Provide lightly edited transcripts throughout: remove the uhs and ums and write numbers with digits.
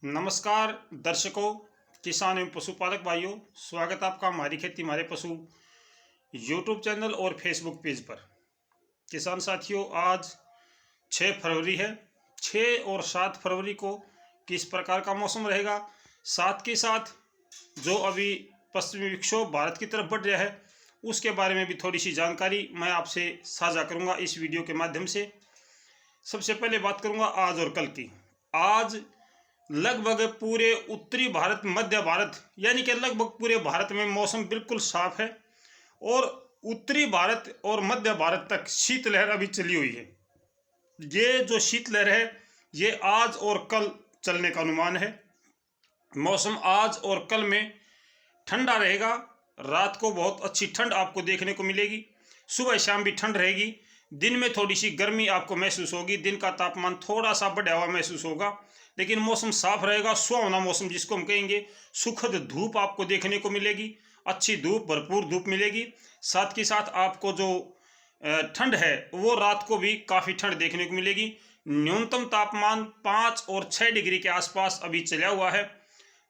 नमस्कार दर्शकों, किसान एवं पशुपालक भाइयों, स्वागत आपका हमारी खेती हमारे पशु यूट्यूब चैनल और फेसबुक पेज पर। किसान साथियों, आज 6 फरवरी है। 6 और 7 फरवरी को किस प्रकार का मौसम रहेगा, साथ के साथ जो अभी पश्चिमी विक्षोभ भारत की तरफ बढ़ रहा है उसके बारे में भी थोड़ी सी जानकारी मैं आपसे साझा करूंगा इस वीडियो के माध्यम से। सबसे पहले बात करूंगा आज और कल की। आज लगभग पूरे उत्तरी भारत, मध्य भारत यानी कि लगभग पूरे भारत में मौसम बिल्कुल साफ है और उत्तरी भारत और मध्य भारत तक शीतलहर अभी चली हुई है। ये जो शीतलहर है ये आज और कल चलने का अनुमान है। मौसम आज और कल में ठंडा रहेगा। रात को बहुत अच्छी ठंड आपको देखने को मिलेगी, सुबह शाम भी ठंड रहेगी। दिन में थोड़ी सी गर्मी आपको महसूस होगी, दिन का तापमान थोड़ा सा बढ़ा हुआ महसूस होगा, लेकिन मौसम साफ रहेगा। सुहावना मौसम जिसको हम कहेंगे, सुखद धूप आपको देखने को मिलेगी, अच्छी धूप, भरपूर धूप मिलेगी। साथ के साथ आपको जो ठंड है वो रात को भी काफ़ी ठंड देखने को मिलेगी। न्यूनतम तापमान 5 और 6 डिग्री के आसपास अभी चला हुआ है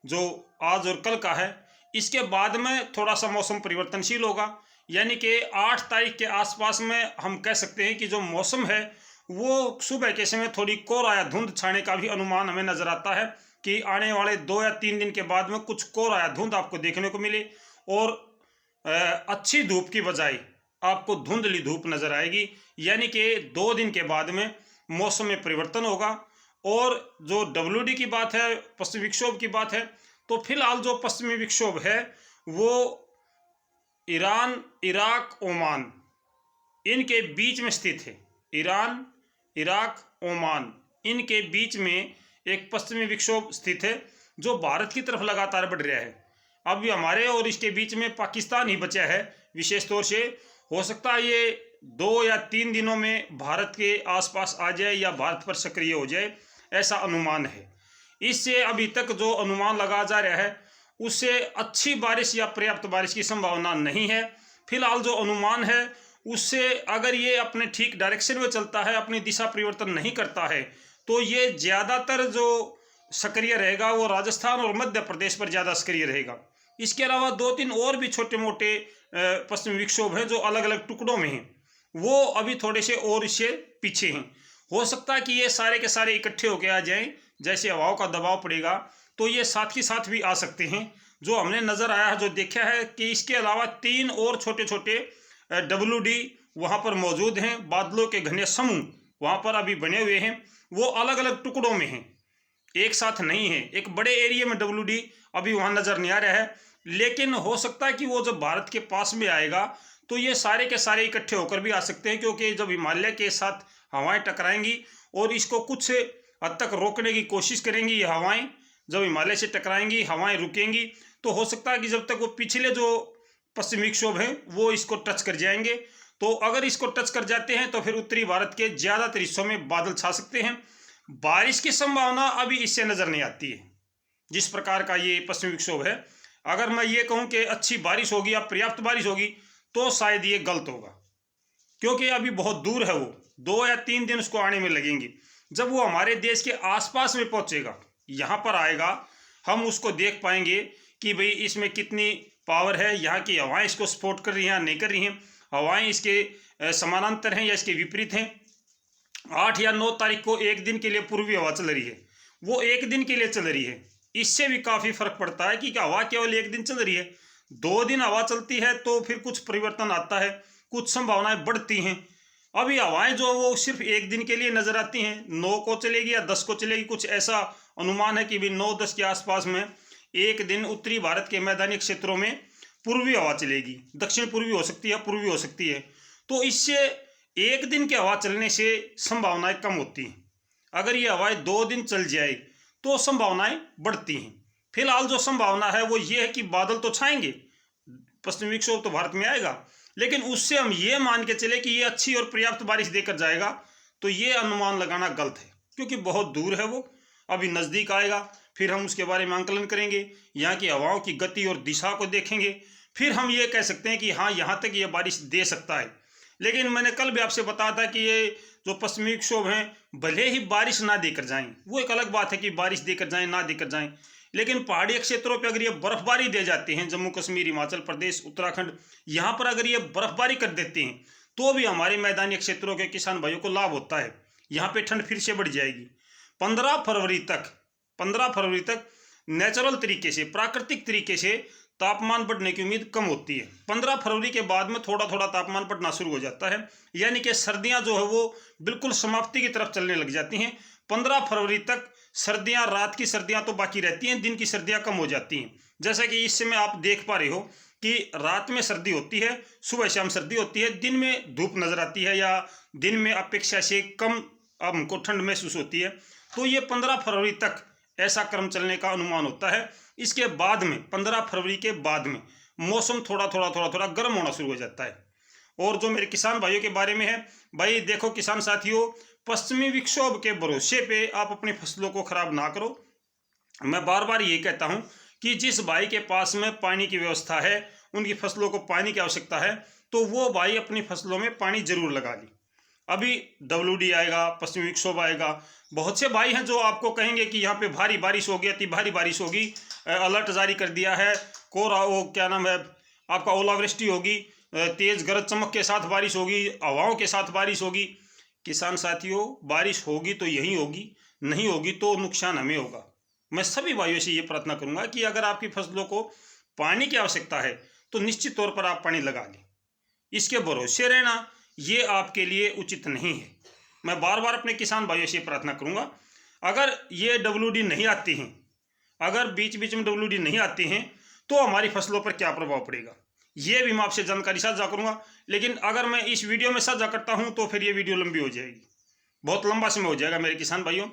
जो आज और कल का है। इसके बाद में थोड़ा सा मौसम परिवर्तनशील होगा, यानी कि 8 तारीख के आसपास में हम कह सकते हैं कि जो मौसम है वो सुबह के समय थोड़ी कोहरा या धुंध छाने का भी अनुमान हमें नजर आता है कि आने वाले 2 या 3 दिन के बाद में कुछ कोहरा या धुंध आपको देखने को मिले और अच्छी धूप की बजाय आपको धुंधली धूप नजर आएगी। यानी कि 2 दिन के बाद में मौसम में परिवर्तन होगा। और जो WD की बात है, पश्चिमी विक्षोभ की बात है, तो फिलहाल जो पश्चिमी विक्षोभ है वो ईरान, इराक, ओमान इनके बीच में स्थित है। ईरान, इराक, ओमान इनके बीच में एक पश्चिमी विक्षोभ स्थित है जो भारत की तरफ लगातार बढ़ रहा है। अभी हमारे और इसके बीच में पाकिस्तान ही बचा है। विशेष तौर से हो सकता है ये 2 या 3 दिनों में भारत के आसपास आ जाए या भारत पर सक्रिय हो जाए, ऐसा अनुमान है। इससे अभी तक जो अनुमान लगा जा रहा है उससे अच्छी बारिश या पर्याप्त बारिश की संभावना नहीं है। फिलहाल जो अनुमान है उससे अगर ये अपने ठीक डायरेक्शन में चलता है, अपनी दिशा परिवर्तन नहीं करता है, तो ये ज़्यादातर जो सक्रिय रहेगा वो राजस्थान और मध्य प्रदेश पर ज़्यादा सक्रिय रहेगा। इसके अलावा 2-3 और भी छोटे मोटे पश्चिमी विक्षोभ हैं जो अलग अलग टुकड़ों में हैं, वो अभी थोड़े से और इससे पीछे हैं। हो सकता है कि ये सारे के सारे इकट्ठे होकर आ जाएं। जैसे हवाओं का दबाव पड़ेगा तो ये साथ ही साथ भी आ सकते हैं। जो हमने नज़र आया है, जो देखा है कि इसके अलावा 3 और छोटे छोटे WD वहाँ पर मौजूद हैं। बादलों के घने समूह वहाँ पर अभी बने हुए हैं, वो अलग अलग टुकड़ों में हैं, एक साथ नहीं है। एक बड़े एरिया में WD अभी वहाँ नज़र नहीं आ रहा है, लेकिन हो सकता है कि वो जब भारत के पास में आएगा तो ये सारे के सारे इकट्ठे होकर भी आ सकते हैं, क्योंकि जब हिमालय के साथ हवाएं टकराएंगी और इसको कुछ हद तक रोकने की कोशिश करेंगी, ये हवाएं जब हिमालय से टकराएंगी, हवाएं रुकेंगी, तो हो सकता है कि जब तक वो पिछले जो पश्चिमी विक्षोभ हैं वो इसको टच कर जाएंगे। तो अगर इसको टच कर जाते हैं तो फिर उत्तरी भारत के ज़्यादातर हिस्सों में बादल छा सकते हैं। बारिश की संभावना अभी इससे नज़र नहीं आती है जिस प्रकार का ये पश्चिमी विक्षोभ है। अगर मैं ये कहूँ कि अच्छी बारिश होगी या पर्याप्त बारिश होगी तो शायद ये गलत होगा, क्योंकि अभी बहुत दूर है वो। 2 या 3 दिन उसको आने में लगेंगे। जब वो हमारे देश के आसपास में पहुंचेगा, यहाँ पर आएगा, हम उसको देख पाएंगे कि भाई इसमें कितनी पावर है, यहाँ की हवाएं इसको सपोर्ट कर रही हैं या नहीं कर रही हैं, हवाएं इसके समानांतर हैं या इसके विपरीत हैं। 8 या 9 तारीख को एक दिन के लिए पूर्वी हवा चल रही है, वो एक दिन के लिए चल रही है। इससे भी काफ़ी फर्क पड़ता है कि हवा केवल एक दिन चल रही है, 2 दिन हवा चलती है तो फिर कुछ परिवर्तन आता है, कुछ संभावनाएं बढ़ती हैं। अभी हवाएं जो वो सिर्फ एक दिन के लिए नजर आती हैं, 9 को चलेगी या 10 को चलेगी, कुछ ऐसा अनुमान है कि भी 9-10 के आसपास में एक दिन उत्तरी भारत के मैदानी क्षेत्रों में पूर्वी हवा चलेगी। दक्षिण पूर्वी हो सकती है, पूर्वी हो सकती है। तो इससे एक दिन की हवा चलने से संभावनाएं कम होती हैं। अगर ये हवाएं 2 दिन चल जाए तो संभावनाएं बढ़ती हैं। फिलहाल जो संभावना है वो ये है कि बादल तो छाएंगे, पश्चिमी विक्षोभ तो भारत में आएगा, लेकिन उससे हम ये मान के चले कि ये अच्छी और पर्याप्त बारिश देकर जाएगा, तो ये अनुमान लगाना गलत है, क्योंकि बहुत दूर है वो। अभी नज़दीक आएगा, फिर हम उसके बारे में आंकलन करेंगे, यहाँ की हवाओं की गति और दिशा को देखेंगे, फिर हम ये कह सकते हैं कि हाँ, यहाँ तक ये बारिश दे सकता है। लेकिन मैंने कल भी आपसे बताया था कि ये जो पश्चिमी विक्षोभ हैं भले ही बारिश ना देकर जाएं, वो एक अलग बात है कि बारिश देकर जाएं ना देकर जाएं, लेकिन पहाड़ी क्षेत्रों पे अगर ये बर्फबारी दे जाते हैं, जम्मू कश्मीर, हिमाचल प्रदेश, उत्तराखंड, यहाँ पर अगर ये बर्फबारी कर देते हैं तो भी हमारे मैदानी क्षेत्रों के किसान भाइयों को लाभ होता है। यहाँ पे ठंड फिर से बढ़ जाएगी। 15 फरवरी तक नेचुरल तरीके से, प्राकृतिक तरीके से तापमान बढ़ने की उम्मीद कम होती है। 15 फरवरी के बाद में थोड़ा थोड़ा तापमान बढ़ना शुरू हो जाता है, यानी कि सर्दियां जो है वो बिल्कुल समाप्ति की तरफ चलने लग जाती हैं। 15 फरवरी तक सर्दियां, रात की सर्दियां तो बाकी रहती हैं, दिन की सर्दियां कम हो जाती हैं। जैसा कि इस समय आप देख पा रहे हो कि रात में सर्दी होती है, सुबह शाम सर्दी होती है, दिन में धूप नजर आती है या दिन में अपेक्षा से कम हमको ठंड महसूस होती है। तो ये 15 फरवरी तक ऐसा क्रम चलने का अनुमान होता है। इसके बाद में 15 फरवरी के बाद में मौसम थोड़ा थोड़ा गर्म होना शुरू हो जाता है। और जो मेरे किसान भाइयों के बारे में है, भाई देखो किसान साथियों, पश्चिमी विक्षोभ के भरोसे पे आप अपनी फसलों को खराब ना करो। मैं बार बार यही कहता हूं कि जिस भाई के पास में पानी की व्यवस्था है, उनकी फसलों को पानी की आवश्यकता है, तो वो भाई अपनी फसलों में पानी जरूर लगा ली। अभी WD आएगा, पश्चिमी विक्षोभ आएगा, बहुत से भाई हैं जो आपको कहेंगे कि यहाँ पे भारी बारिश होगी, अति भारी बारिश होगी, अलर्ट जारी कर दिया है, कोरा वो क्या नाम है आपका, ओलावृष्टि होगी, तेज गरज चमक के साथ बारिश होगी, हवाओं के साथ बारिश होगी। किसान साथियों, बारिश होगी तो यही होगी, नहीं होगी तो नुकसान हमें होगा। मैं सभी भाइयों से ये प्रार्थना करूंगा कि अगर आपकी फसलों को पानी की आवश्यकता है तो निश्चित तौर पर आप पानी लगा लें। इसके भरोसे रहना ये आपके लिए उचित नहीं है। मैं बार बार अपने किसान भाइयों से प्रार्थना करूंगा, अगर ये WD नहीं आती हैं, अगर बीच बीच में WD नहीं आती हैं, तो हमारी फसलों पर क्या प्रभाव पड़ेगा, ये भी मैं आपसे जानकारी साझा करूंगा। लेकिन अगर मैं इस वीडियो में साझा करता हूं तो फिर ये वीडियो लंबी हो जाएगी, बहुत लंबा समय हो जाएगा मेरे किसान भाइयों।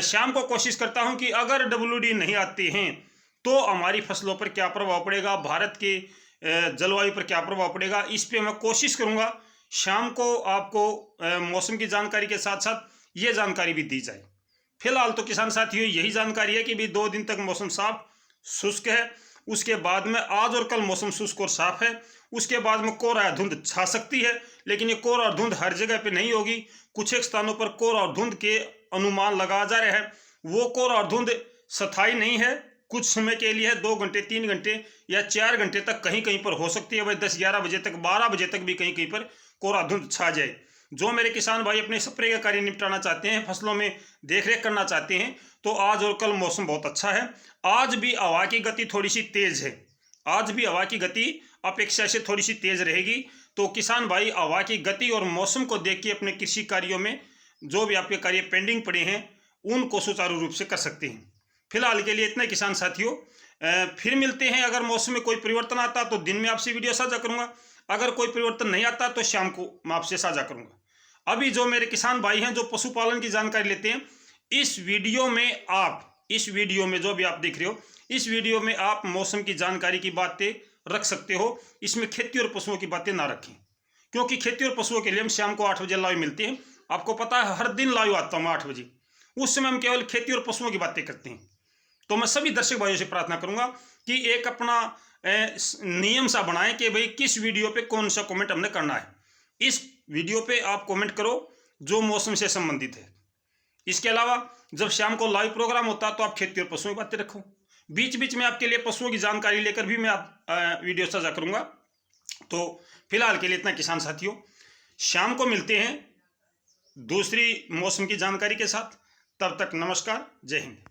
शाम को कोशिश करता हूं कि अगर WD नहीं आते हैं तो हमारी फसलों पर क्या प्रभाव पड़ेगा, भारत के जलवायु पर क्या प्रभाव पड़ेगा, इस पर मैं कोशिश करूंगा शाम को आपको मौसम की जानकारी के साथ साथ ये जानकारी भी दी जाए। फिलहाल तो किसान साथियों यही जानकारी है कि भी 2 दिन तक मौसम साफ शुष्क है, उसके बाद में आज और कल मौसम शुष्क और साफ है, उसके बाद में कोहरा धुंध छा सकती है, लेकिन ये कोहरा और धुंध हर जगह पे नहीं होगी। कुछ एक स्थानों पर कोहरा और धुंध के अनुमान लगाया जा रहा है, वो कोहरा और धुंध स्थायी नहीं है, कुछ समय के लिए है, 2 घंटे 3 घंटे या 4 घंटे तक कहीं कहीं पर हो सकती है। भाई 10-11 बजे तक, 12 बजे तक भी कहीं कहीं पर कोहरा धुंध छा जाए। जो मेरे किसान भाई अपने स्प्रे का कार्य निपटाना चाहते हैं, फसलों में देखरेख करना चाहते हैं, तो आज और कल मौसम बहुत अच्छा है। आज भी हवा की गति थोड़ी सी तेज है, आज भी हवा की गति अपेक्षा से थोड़ी सी तेज रहेगी। तो किसान भाई हवा की गति और मौसम को देख के अपने कृषि कार्यों में जो भी आपके कार्य पेंडिंग पड़े हैं उनको सुचारू रूप से कर सकते हैं। फिलहाल के लिए इतना किसान साथियों, फिर मिलते हैं। अगर मौसम में कोई परिवर्तन आता तो दिन में आपसे वीडियो साझा करूंगा, अगर कोई परिवर्तन नहीं आता तो शाम को मैं आपसे साझा करूंगा। अभी जो मेरे किसान भाई हैं जो पशुपालन की जानकारी लेते हैं, इस वीडियो में जो भी आप देख रहे हो, इस वीडियो में आप मौसम की जानकारी की बातें रख सकते हो। इसमें खेती और पशुओं की बातें ना रखें, क्योंकि खेती और पशुओं के लिए हम शाम को 8 बजे लाइव मिलते हैं। आपको पता है हर दिन लाइव आता हूँ 8 बजे, उस समय हम केवल खेती और पशुओं की बातें करते हैं। तो मैं सभी दर्शक भाइयों से प्रार्थना करूंगा कि एक अपना नियम सा बनाएं कि भाई किस वीडियो पे कौन सा कमेंट हमने करना है। इस वीडियो पे आप कमेंट करो जो मौसम से संबंधित है। इसके अलावा जब शाम को लाइव प्रोग्राम होता है तो आप खेती और पशुओं की बातें रखो। बीच बीच में आपके लिए पशुओं की जानकारी लेकर भी मैं आप वीडियो साझा करूंगा। तो फिलहाल के लिए इतना किसान साथियों, शाम को मिलते हैं दूसरी मौसम की जानकारी के साथ। तब तक नमस्कार, जय हिंद।